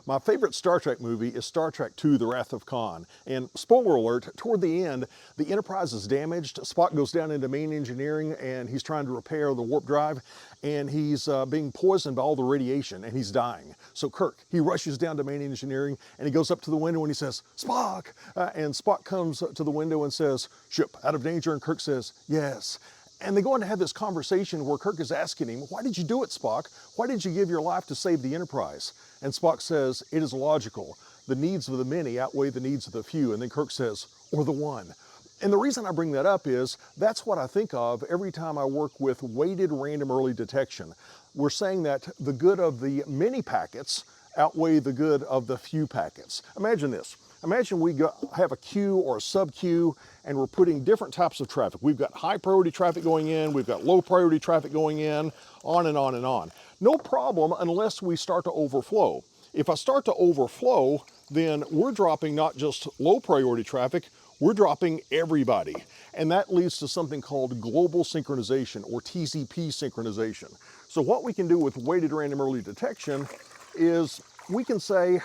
My favorite Star Trek movie is Star Trek II, The Wrath of Khan. And spoiler alert, toward the end, the Enterprise is damaged. Spock goes down into main engineering and he's trying to repair the warp drive, and he's being poisoned by all the radiation and he's dying. So Kirk, he rushes down to main engineering and he goes up to the window and he says, "Spock!" And Spock comes to the window and says, "Ship out of danger?" And Kirk says, "Yes." And they go on to have this conversation where Kirk is asking him, "Why did you do it, Spock? Why did you give your life to save the Enterprise?" And Spock says, "It is logical. The needs of the many outweigh the needs of the few." And then Kirk says, "Or the one." And the reason I bring that up is that's what I think of every time I work with weighted random early detection. We're saying that the good of the many packets outweigh the good of the few packets. Imagine this. Imagine we have a queue or a sub-queue and we're putting different types of traffic. We've got high priority traffic going in, we've got low priority traffic going in, on and on and on. No problem unless we start to overflow. If I start to overflow, then we're dropping not just low priority traffic, we're dropping everybody. And that leads to something called global synchronization or TCP synchronization. So what we can do with weighted random early detection is we can say,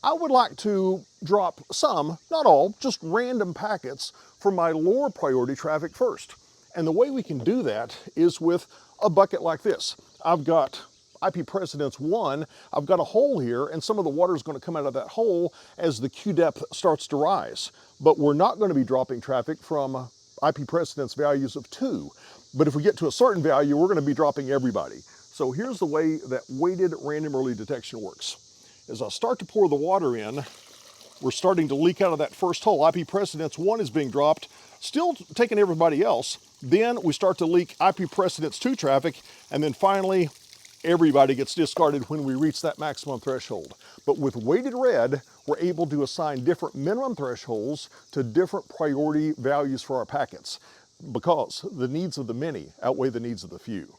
I would like to drop some, not all, just random packets for my lower priority traffic first. And the way we can do that is with a bucket like this. I've got IP precedence 1, I've got a hole here, and some of the water is going to come out of that hole as the queue depth starts to rise. But we're not going to be dropping traffic from IP precedence values of 2. But if we get to a certain value, we're going to be dropping everybody. So here's the way that weighted random early detection works. As I start to pour the water in, we're starting to leak out of that first hole. IP precedence 1 is being dropped, still taking everybody else. Then we start to leak IP precedence 2 traffic, and then finally, everybody gets discarded when we reach that maximum threshold. But with weighted RED, we're able to assign different minimum thresholds to different priority values for our packets because the needs of the many outweigh the needs of the few.